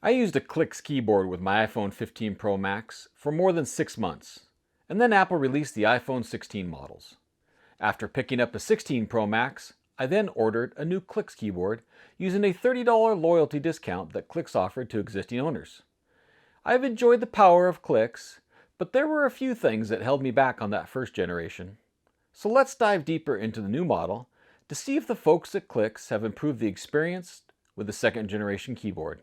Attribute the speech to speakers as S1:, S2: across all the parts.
S1: I used a Clicks keyboard with my iPhone 15 Pro Max for more than 6 months, and then Apple released the iPhone 16 models. After picking up a 16 Pro Max, I then ordered a new Clicks keyboard using a $30 loyalty discount that Clicks offered to existing owners. I've enjoyed the power of Clicks, but there were a few things that held me back on that first generation. So let's dive deeper into the new model to see if the folks at Clicks have improved the experience with the second generation keyboard.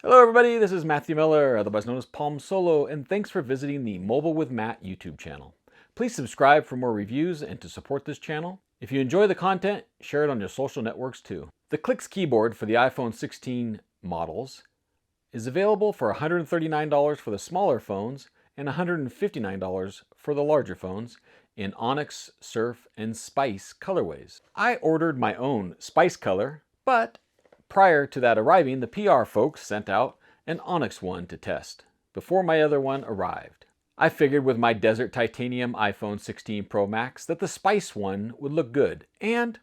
S1: Hello everybody, this is Matthew Miller, otherwise known as Palm Solo, and thanks for visiting the Mobile with Matt YouTube channel. Please subscribe for more reviews and to support this channel. If you enjoy the content, share it on your social networks too. The Clicks keyboard for the iPhone 16 models is available for $139 for the smaller phones and $159 for the larger phones in Onyx, Surf, and Spice colorways. I ordered my own Spice color, but prior to that arriving, the PR folks sent out an Onyx one to test before my other one arrived. I figured with my Desert Titanium iPhone 16 Pro Max that the Spice one would look good, and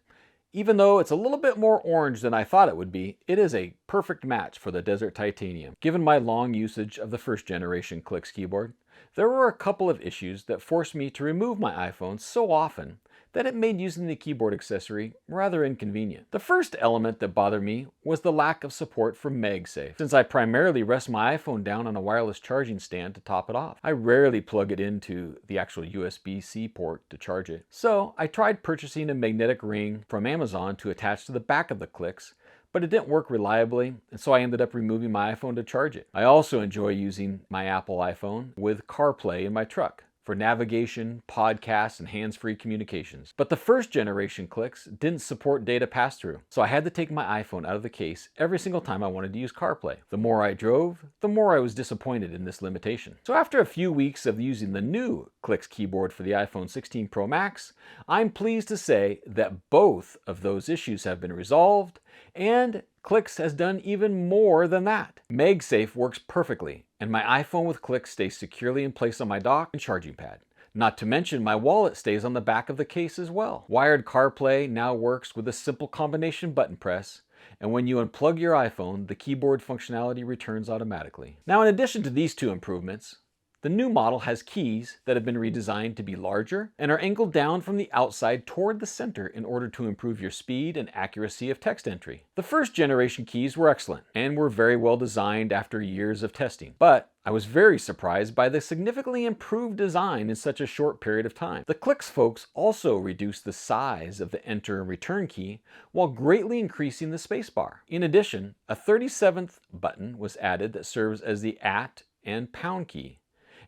S1: even though it's a little bit more orange than I thought it would be, it is a perfect match for the Desert Titanium. Given my long usage of the first generation Clicks keyboard, there were a couple of issues that forced me to remove my iPhone so often that it made using the keyboard accessory rather inconvenient. The first element that bothered me was the lack of support for MagSafe. Since I primarily rest my iPhone down on a wireless charging stand to top it off, I rarely plug it into the actual USB-C port to charge it. So I tried purchasing a magnetic ring from Amazon to attach to the back of the Clicks, but it didn't work reliably, and so I ended up removing my iPhone to charge it. I also enjoy using my Apple iPhone with CarPlay in my truck for navigation, podcasts, and hands-free communications. But the first generation Clicks didn't support data pass-through, so I had to take my iPhone out of the case every single time I wanted to use CarPlay. The more I drove, the more I was disappointed in this limitation. So after a few weeks of using the new Clicks keyboard for the iPhone 16 Pro Max, I'm pleased to say that both of those issues have been resolved, and Clicks has done even more than that. MagSafe works perfectly, and my iPhone with Clicks stays securely in place on my dock and charging pad. Not to mention my wallet stays on the back of the case as well. Wired CarPlay now works with a simple combination button press, and when you unplug your iPhone, the keyboard functionality returns automatically. Now, in addition to these two improvements, the new model has keys that have been redesigned to be larger and are angled down from the outside toward the center in order to improve your speed and accuracy of text entry. The first generation keys were excellent and were very well designed after years of testing, but I was very surprised by the significantly improved design in such a short period of time. The Clicks folks also reduced the size of the enter and return key while greatly increasing the spacebar. In addition, a 37th button was added that serves as the @ and pound key.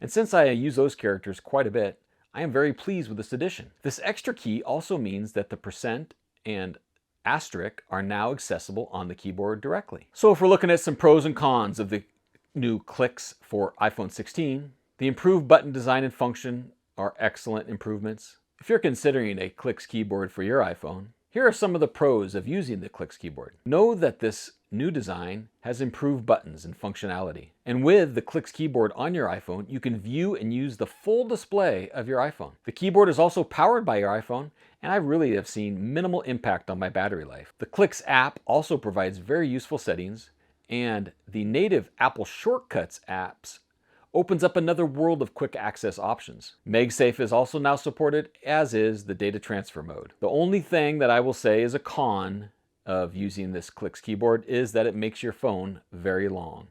S1: And since I use those characters quite a bit, I am very pleased with this addition. This extra key also means that the % and asterisk are now accessible on the keyboard directly. So if we're looking at some pros and cons of the new Clicks for iPhone 16, the improved button design and function are excellent improvements. If you're considering a Clicks keyboard for your iPhone, here are some of the pros of using the Clicks keyboard. Know that this new design has improved buttons and functionality. And with the Clicks keyboard on your iPhone, you can view and use the full display of your iPhone. The keyboard is also powered by your iPhone, and I really have seen minimal impact on my battery life. The Clicks app also provides very useful settings, and the native Apple Shortcuts apps opens up another world of quick access options. MagSafe is also now supported, as is the data transfer mode. The only thing that I will say is a con of using this Clicks keyboard is that it makes your phone very long.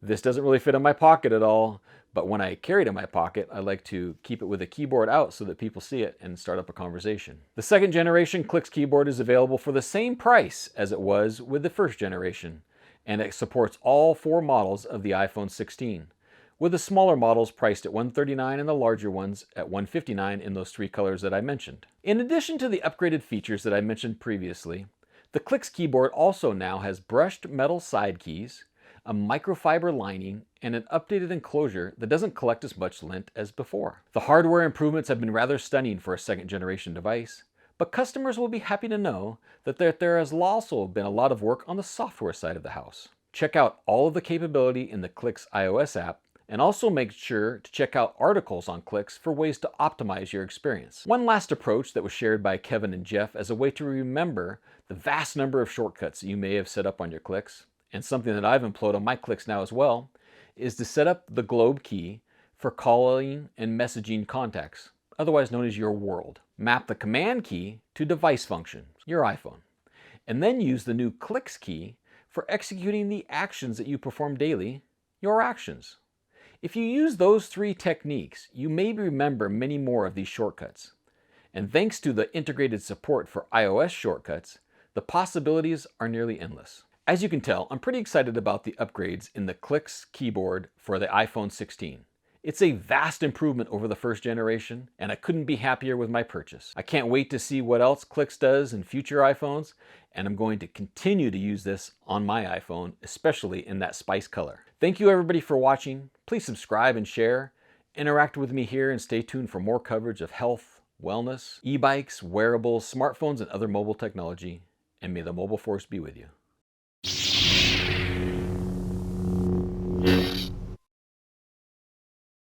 S1: This doesn't really fit in my pocket at all, but when I carry it in my pocket, I like to keep it with the keyboard out so that people see it and start up a conversation. The second generation Clicks keyboard is available for the same price as it was with the first generation, and it supports all 4 models of the iPhone 16. With the smaller models priced at $139 and the larger ones at $159 in those 3 colors that I mentioned. In addition to the upgraded features that I mentioned previously, the Clicks keyboard also now has brushed metal side keys, a microfiber lining, and an updated enclosure that doesn't collect as much lint as before. The hardware improvements have been rather stunning for a second generation device, but customers will be happy to know that there has also been a lot of work on the software side of the house. Check out all of the capability in the Clicks iOS app And also make sure to check out articles on clicks for ways to optimize your experience. One last approach that was shared by Kevin and Jeff as a way to remember the vast number of shortcuts that you may have set up on your clicks, and something that I've employed on my clicks now as well, is to set up the globe key for calling and messaging contacts, otherwise known as your world. Map the command key to device function, your iPhone, and then use the new clicks key for executing the actions that you perform daily, your actions. If you use those 3 techniques, you may remember many more of these shortcuts. And thanks to the integrated support for iOS shortcuts, the possibilities are nearly endless. As you can tell, I'm pretty excited about the upgrades in the Clicks keyboard for the iPhone 16. It's a vast improvement over the first generation, and I couldn't be happier with my purchase. I can't wait to see what else Clicks does in future iPhones, and I'm going to continue to use this on my iPhone, especially in that spice color. Thank you everybody for watching. Please subscribe and share. Interact with me here and stay tuned for more coverage of health, wellness, e-bikes, wearables, smartphones, and other mobile technology. And may the mobile force be with you.